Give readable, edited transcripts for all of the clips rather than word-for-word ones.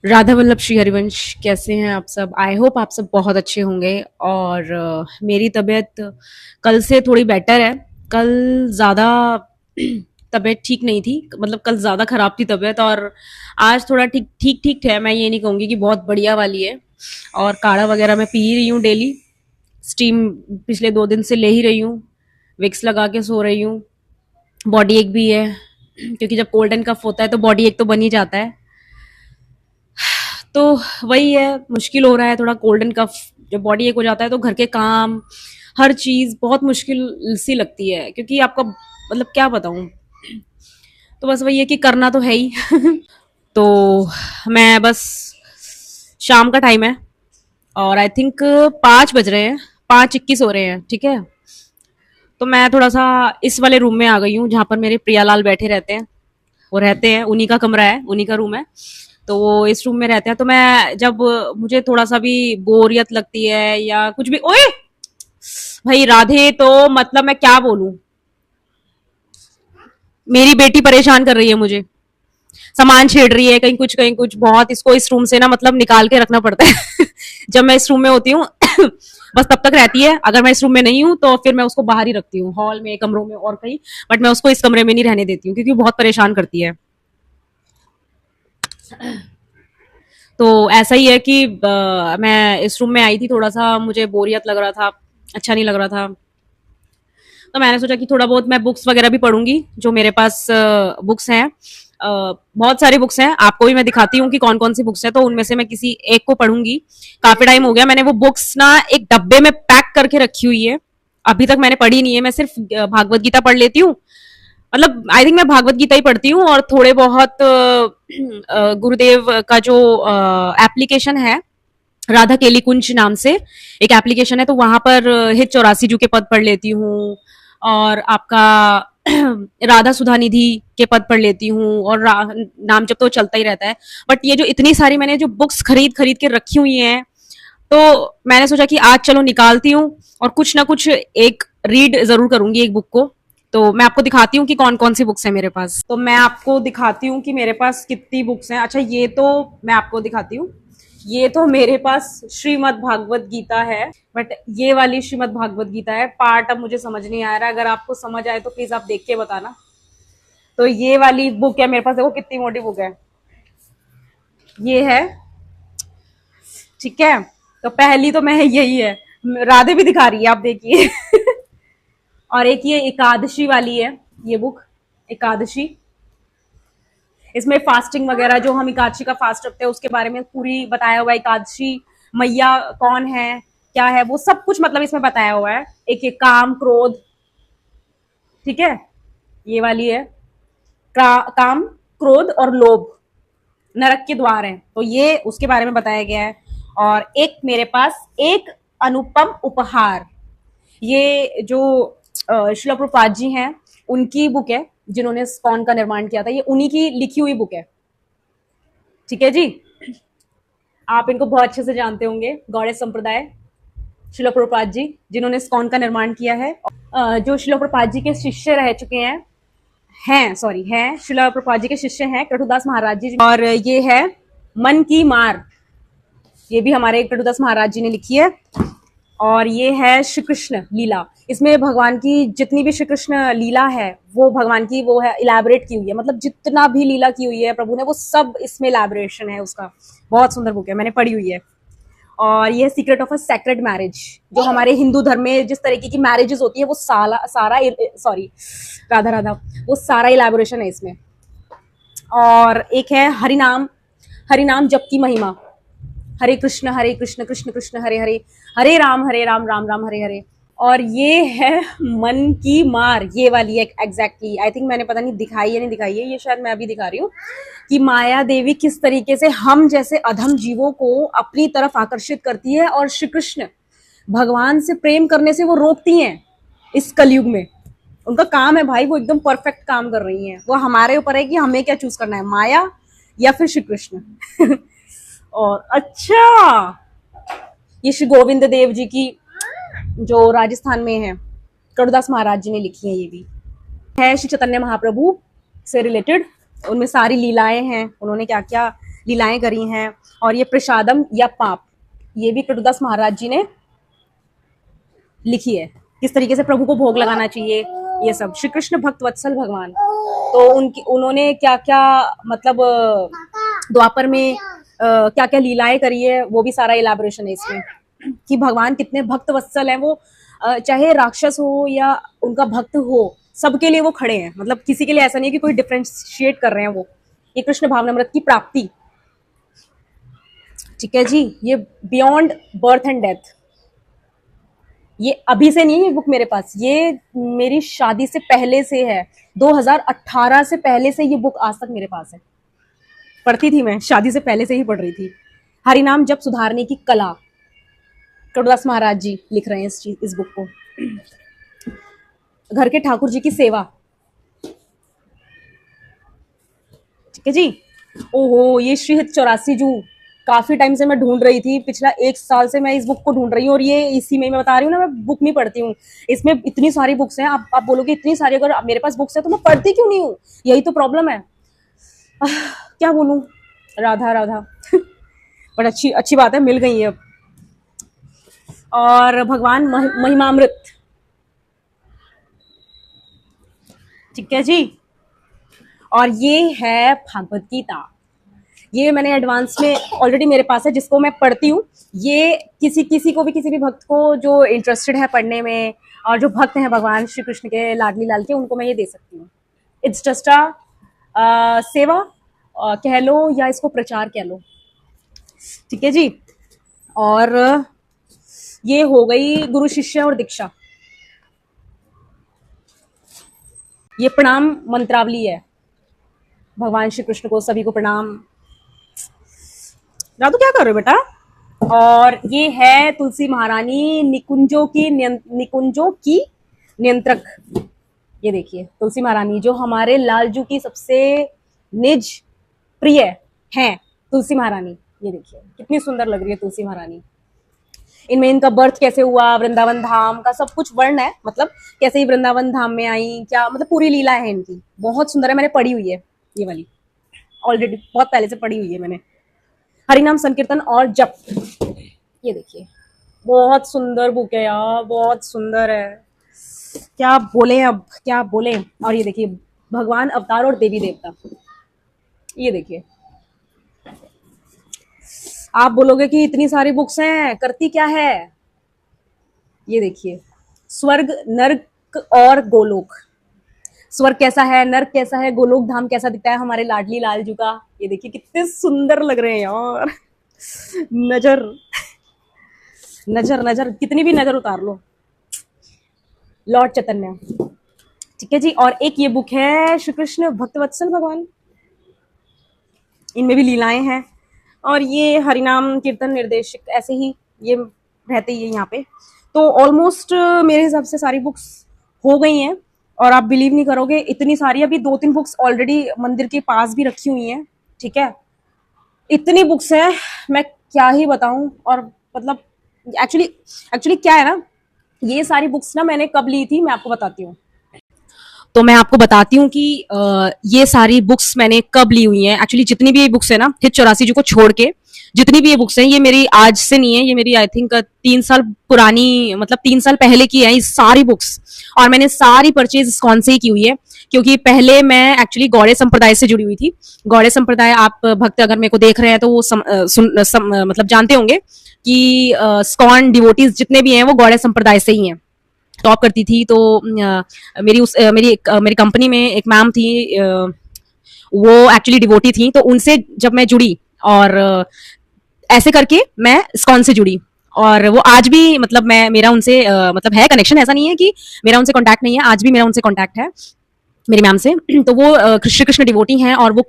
राधा वल्लभ श्री हरिवंश, कैसे हैं आप सब? आई होप आप सब बहुत अच्छे होंगे। और मेरी तबीयत कल से थोड़ी बेटर है। कल ज़्यादा तबीयत ठीक नहीं थी, मतलब कल ज़्यादा खराब थी तबीयत। और आज थोड़ा ठीक ठीक ठीक है। मैं ये नहीं कहूँगी कि बहुत बढ़िया वाली है। और काढ़ा वगैरह मैं पी ही रही हूँ डेली। स्टीम पिछले 2 दिन से ले ही रही हूँ। विक्स लगा के सो रही हूँ। बॉडी एक भी है, क्योंकि जब कोल्ड एंड कफ होता है तो बॉडी एक तो बन ही जाता है। तो वही है, मुश्किल हो रहा है थोड़ा। कोल्ड एंड कफ जब बॉडी एक हो जाता है तो घर के काम, हर चीज बहुत मुश्किल सी लगती है, क्योंकि आपका मतलब क्या बताऊं। तो बस वही है कि करना तो है ही। तो मैं बस, शाम का टाइम है और आई थिंक 5 बज रहे हैं, 5:21 हो रहे हैं, ठीक है। तो मैं थोड़ा सा इस वाले रूम में आ गई हूँ जहाँ पर मेरे प्रियालाल बैठे रहते हैं। वो रहते हैं, उन्हीं का कमरा है, उन्हीं का रूम है। तो वो इस रूम में रहते हैं। तो मैं जब, मुझे थोड़ा सा भी बोरियत लगती है या कुछ भी, ओए भाई राधे, तो मतलब मैं क्या बोलूं। मेरी बेटी परेशान कर रही है मुझे, सामान छेड़ रही है कहीं कुछ कहीं कुछ। बहुत इसको इस रूम से ना मतलब निकाल के रखना पड़ता है। जब मैं इस रूम में होती हूँ बस तब तक रहती है। अगर मैं इस रूम में नहीं हूँ तो फिर मैं उसको बाहर ही रखती हूँ, हॉल में, कमरों में और कहीं। बट मैं उसको इस कमरे में नहीं रहने देती हूँ, क्योंकि बहुत परेशान करती है। तो ऐसा ही है कि मैं इस रूम में आई थी, थोड़ा सा मुझे बोरियत लग रहा था, अच्छा नहीं लग रहा था। तो मैंने सोचा कि थोड़ा बहुत मैं बुक्स वगैरह भी पढ़ूंगी, जो मेरे पास बुक्स हैं। बहुत सारी बुक्स हैं, आपको भी मैं दिखाती हूँ कि कौन कौन सी बुक्स हैं। तो उनमें से मैं किसी एक को पढ़ूंगी। काफी टाइम हो गया, मैंने वो बुक्स ना एक डब्बे में पैक करके रखी हुई है। अभी तक मैंने पढ़ी नहीं है। मैं सिर्फ भागवत गीता पढ़ लेती हूँ। मतलब आई थिंक मैं भागवत गीता ही पढ़ती हूँ, और थोड़े बहुत गुरुदेव का जो एप्लीकेशन है, राधा केली कुंज नाम से एक एप्लीकेशन है, तो वहां पर हित 84 के पद पढ़ लेती हूँ। और आपका राधा सुधा निधि के पद पढ़ लेती हूँ। और नाम जब तो चलता ही रहता है। बट ये जो इतनी सारी मैंने जो बुक्स खरीद खरीद के रखी हुई हैं, तो मैंने सोचा कि आज चलो निकालती हूँ और कुछ ना कुछ एक रीड जरूर करूंगी एक बुक को। तो मैं आपको दिखाती हूँ कि कौन कौन सी बुक्स है मेरे पास। तो मैं आपको दिखाती हूँ कि मेरे पास कितनी बुक्स हैं। अच्छा, ये तो मैं आपको दिखाती हूँ। ये तो मेरे पास श्रीमद् भागवत गीता है। बट ये वाली श्रीमद् भागवत गीता है, पार्ट अब मुझे समझ नहीं आ रहा है। अगर आपको समझ आए तो प्लीज आप देख के बताना। तो ये वाली बुक है मेरे पास, देखो कितनी मोटी बुक है। ये है, ठीक है। तो पहली तो मैं यही है, राधे भी दिखा रही है, आप देखिए। और एक ये एकादशी वाली है, ये बुक एकादशी। इसमें फास्टिंग वगैरह, जो हम एकादशी का फास्ट रखते हैं उसके बारे में पूरी बताया हुआ है। एकादशी मैया कौन है, क्या है, वो सब कुछ मतलब इसमें बताया हुआ है। एक काम क्रोध, ठीक है, ये वाली है। काम क्रोध और लोभ नरक के द्वार हैं, तो ये उसके बारे में बताया गया है। और एक मेरे पास एक अनुपम उपहार, ये जो शिला प्रभुपाद जी हैं, उनकी बुक है, जिन्होंने स्कॉन का निर्माण किया था। ये उन्हीं की लिखी हुई बुक है, ठीक है जी। आप इनको बहुत अच्छे से जानते होंगे, गौड़े संप्रदाय, शिला प्रभुपाद जी, जिन्होंने स्कॉन का निर्माण किया है। जो शिला प्रभुपाद जी के शिष्य रह चुके हैं सॉरी, हैं शिला प्रभुपाद जी के शिष्य हैं कटुदास महाराज जी। और ये है मन की मार, ये भी हमारे कटुदास महाराज जी ने लिखी है। और ये है श्री कृष्ण लीला। इसमें भगवान की जितनी भी श्री कृष्ण लीला है, वो भगवान की वो है, इलेबोरेट की हुई है। मतलब जितना भी लीला की हुई है प्रभु ने, वो सब इसमें इलेबोरेशन है उसका। बहुत सुंदर बुक है, मैंने पढ़ी हुई है। और ये secret of a sacred marriage, जो हमारे हिंदू धर्म में जिस तरीके की मैरिजेस होती है, वो सारा सॉरी, राधा राधा, वो सारा इलेबोरेशन है इसमें। और एक है हरिनाम, हरिनाम जप की महिमा, हरे कृष्ण कृष्ण कृष्ण हरे हरे, हरे राम राम राम हरे हरे। और ये है मन की मार, ये वाली है एग्जैक्टली। आई थिंक मैंने पता नहीं दिखाई है नहीं दिखाई है, ये शायद मैं अभी दिखा रही हूँ, कि माया देवी किस तरीके से हम जैसे अधम जीवों को अपनी तरफ आकर्षित करती है, और श्री कृष्ण भगवान से प्रेम करने से वो रोकती हैं इस कलयुग में। उनका काम है भाई, वो एकदम परफेक्ट काम कर रही हैं। वो हमारे ऊपर है कि हमें क्या चूज करना है, माया या फिर श्री कृष्ण। और अच्छा, ये श्री गोविंद देव जी की, जो राजस्थान में है, कटुदास महाराज जी ने लिखी है। ये भी है श्री चैतन्य महाप्रभु से रिलेटेड, उनमें सारी लीलाएं हैं, उन्होंने क्या क्या लीलाएं करी हैं। और ये प्रसादम या पाप, ये भी कृतदास महाराज जी ने लिखी है, किस तरीके से प्रभु को भोग लगाना चाहिए, ये सब। श्री कृष्ण भक्त वत्सल भगवान, तो उनकी उन्होंने क्या क्या मतलब द्वापर में क्या क्या लीलाएं करी है, वो भी सारा इलाबोरेशन है इसमें, कि भगवान कितने भक्त वत्सल हैं। वो चाहे राक्षस हो या उनका भक्त हो, सबके लिए वो खड़े हैं, मतलब किसी के लिए ऐसा नहीं है कि कोई डिफरेंशिएट कर रहे हैं वो। ये कृष्ण भावनामृत की प्राप्ति, ठीक है जी। ये बियॉन्ड बर्थ एंड डेथ, ये अभी से नहीं है बुक मेरे पास, ये मेरी शादी से पहले से है, 2018 से पहले से ये बुक आज तक मेरे पास है। पढ़ती थी मैं, शादी से पहले से ही पढ़ रही थी। हरिनाम जप सुधारने की कला, कृतदास महाराज जी लिख रहे हैं इस बुक को। घर के ठाकुर जी की सेवा, ठीक है जी। ओहो, ये श्रीहित 84 जू, काफी टाइम से मैं ढूंढ रही थी, पिछला 1 साल से मैं इस बुक को ढूंढ रही हूँ, और ये इसी में मैं बता रही हूँ ना, मैं बुक नहीं पढ़ती हूँ। इसमें इतनी सारी बुक्स हैं, आप बोलोगे इतनी सारी, अगर मेरे पास बुक्स है तो मैं पढ़ती क्यों नहीं हूँ, यही तो प्रॉब्लम है। क्या बोलूं, राधा राधा। बट अच्छी बात है, मिल गई है अब। और भगवान महिमामृत, ठीक है जी। और ये है भागवत गीता, ये मैंने एडवांस में ऑलरेडी मेरे पास है, जिसको मैं पढ़ती हूँ। ये किसी को भी, किसी भी भक्त को जो इंटरेस्टेड है पढ़ने में, और जो भक्त हैं भगवान श्री कृष्ण के लाडली लाल के, उनको मैं ये दे सकती हूँ। इट्स जस्ट अ सेवा कह लो, या इसको प्रचार कह लो, ठीक है जी। और ये हो गई गुरु शिष्य और दीक्षा। ये प्रणाम मंत्रावली है, भगवान श्री कृष्ण को सभी को प्रणाम। राधु क्या कर रहे हो बेटा? और ये है तुलसी महारानी निकुंजों की नियंत्रक। ये देखिए तुलसी महारानी, जो हमारे लालजू की सबसे निज प्रिय हैं, तुलसी महारानी। ये देखिए कितनी सुंदर लग रही है तुलसी महारानी। इनमें इनका बर्थ कैसे हुआ, वृंदावन धाम का सब कुछ वर्ण है, मतलब कैसे ही वृंदावन धाम में आई, क्या मतलब पूरी लीला है इनकी, बहुत सुंदर है। मैंने पढ़ी हुई है ये वाली, ऑलरेडी बहुत पहले से पढ़ी हुई है मैंने। हरिनाम संकीर्तन और जप, ये देखिए बहुत सुंदर बुक है यार, बहुत सुंदर है, क्या बोले अब, क्या बोले। और ये देखिए भगवान अवतार और देवी देवता, ये देखिए। आप बोलोगे कि इतनी सारी बुक्स हैं, करती क्या है? ये देखिए स्वर्ग, नर्क और गोलोक। स्वर्ग कैसा है, नर्क कैसा है, गोलोक धाम कैसा दिखता है हमारे लाडली लालजू का। ये देखिए कितने सुंदर लग रहे हैं यार। नजर नजर नजर, कितनी भी नजर उतार लो। लॉर्ड चैतन्य, ठीक है जी। और एक ये बुक है श्री कृष्ण भक्तवत्सल भगवान, इनमें भी लीलाएं हैं। और ये हरिनाम कीर्तन निर्देशक, ऐसे ही ये रहते ही है यहाँ पे। तो ऑलमोस्ट मेरे हिसाब से सारी बुक्स हो गई हैं। और आप बिलीव नहीं करोगे, इतनी सारी, अभी 2-3 बुक्स ऑलरेडी मंदिर के पास भी रखी हुई हैं, ठीक है। इतनी बुक्स हैं, मैं क्या ही बताऊं। और मतलब एक्चुअली क्या है ना, ये सारी बुक्स ना मैंने कब ली थी, मैं आपको बताती हूँ। तो मैं आपको बताती हूँ कि ये सारी बुक्स मैंने कब ली हुई हैं। एक्चुअली जितनी भी ये बुक्स है ना, हित 84 जी को छोड़ के जितनी भी ये बुक्स हैं, ये मेरी आज से नहीं है, ये मेरी आई थिंक 3 साल पुरानी, मतलब 3 साल पहले की है ये सारी बुक्स। और मैंने सारी परचेज इस्कॉन से ही की हुई है, क्योंकि पहले मैं एक्चुअली गौड़े संप्रदाय से जुड़ी हुई थी। गौड़े संप्रदाय, आप भक्त अगर मेरे को देख रहे हैं तो वो मतलब जानते होंगे कि इस्कॉन डिवोटीज जितने भी हैं वो गौड़े संप्रदाय से ही हैं। टॉप करती थी। तो मेरी कंपनी में एक मैम थी, वो एक्चुअली डिवोटी थी, तो उनसे जब मैं जुड़ी, और ऐसे करके मैं इस्कॉन से जुड़ी। और वो आज भी, मतलब मेरा उनसे मतलब है कनेक्शन, ऐसा नहीं है कि मेरा उनसे कांटेक्ट नहीं है, आज भी मेरा उनसे कांटेक्ट है मेरी मैम से। तो वो श्री कृष्ण डिवोटी हैं, और वो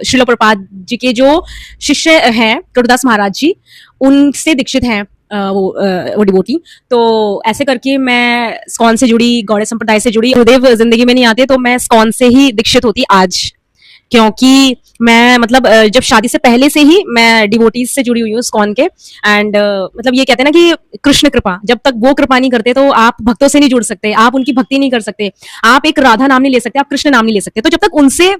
श्रील प्रभुपाद जी के जो शिष्य हैं कृतदास महाराज जी, उनसे दीक्षित हैं वो डिवोटी। तो ऐसे करके मैं इस्कॉन से जुड़ी, गौड़े संप्रदाय से जुड़ी। गुरुदेव जिंदगी में नहीं आते तो मैं इस्कॉन से ही दीक्षित होती आज, क्योंकि मैं मतलब जब शादी से पहले से ही मैं डिवोटीज से जुड़ी हुई हूँ इस्कॉन के। एंड मतलब ये कहते हैं ना कि कृष्ण कृपा, जब तक वो कृपा नहीं करते तो आप भक्तों से नहीं जुड़ सकते, आप उनकी भक्ति नहीं कर सकते, आप एक राधा नाम नहीं ले सकते, आप कृष्ण नाम नहीं ले सकते। तो जब तक उनसे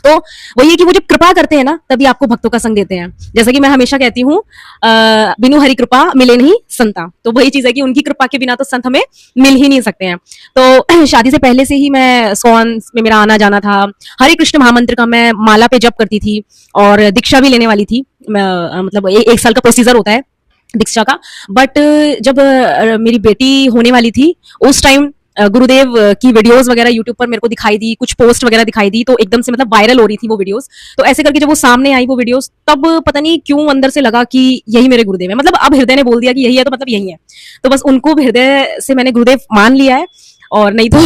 तो वही है कि वो जब कृपा करते हैं ना तभी आपको भक्तों का संग देते हैं। जैसा कि मैं हमेशा कहती हूँ, बिनु हरि कृपा मिले नहीं संता। तो वही चीज है कि उनकी कृपा के बिना तो संत हमें मिल ही नहीं सकते हैं। तो शादी से पहले से ही मैं इस्कॉन में मेरा आना जाना था। हरे कृष्ण महामंत्र का मैं माला पे जप करती थी और दीक्षा भी लेने वाली थी। मतलब एक साल का प्रोसीजर होता है दीक्षा का। बट जब मेरी बेटी होने वाली थी उस टाइम गुरुदेव की वीडियोस वगैरह यूट्यूब पर मेरे को दिखाई दी, कुछ पोस्ट वगैरह दिखाई दी, तो एकदम से मतलब वायरल हो रही थी वो वीडियोस। तो ऐसे करके जब वो सामने आई वो वीडियोस, तब पता नहीं क्यों अंदर से लगा कि यही मेरे गुरुदेव है। मतलब अब हृदय ने बोल दिया कि यही है तो मतलब यही है। तो बस उनको हृदय से मैंने गुरुदेव मान लिया है। और नहीं तो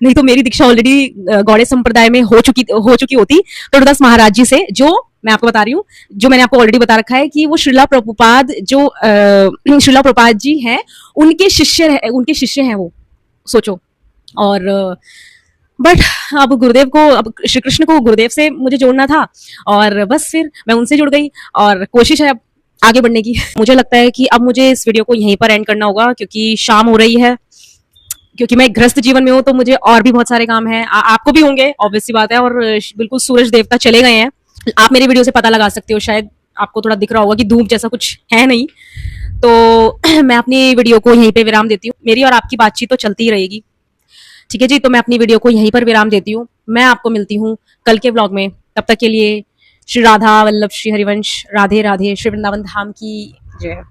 नहीं तो मेरी दीक्षा ऑलरेडी गौड़े संप्रदाय में हो चुकी होती तुलसीदास महाराज जी से, जो मैं आपको बता रही हूँ, जो मैंने आपको ऑलरेडी बता रखा है कि वो श्रीला प्रभुपाद जो श्रीला प्रभुपाद जी हैं उनके शिष्य हैं वो, सोचो। और बट अब गुरुदेव को, अब श्री कृष्ण को गुरुदेव से मुझे जोड़ना था और बस फिर मैं उनसे जुड़ गई और कोशिश है अब आगे बढ़ने की। मुझे लगता है कि अब मुझे इस वीडियो को यहीं पर एंड करना होगा क्योंकि शाम हो रही है। क्योंकि मैं गृहस्थ जीवन में हूँ तो मुझे और भी बहुत सारे काम हैं, आपको भी होंगे, ऑब्वियस सी बात है। और बिल्कुल सूरज देवता चले गए हैं। आप मेरी वीडियो से पता लगा सकते हो, शायद आपको थोड़ा दिख रहा होगा कि धूप जैसा कुछ है नहीं। तो मैं अपनी वीडियो को यहीं पे विराम देती हूँ। मेरी और आपकी बातचीत तो चलती ही रहेगी, ठीक है जी। तो मैं अपनी वीडियो को यहीं पर विराम देती हूँ। मैं आपको मिलती हूँ कल के व्लॉग में। तब तक के लिए श्री राधा वल्लभ श्री हरिवंश, राधे राधे, श्री वृंदावन धाम की जय।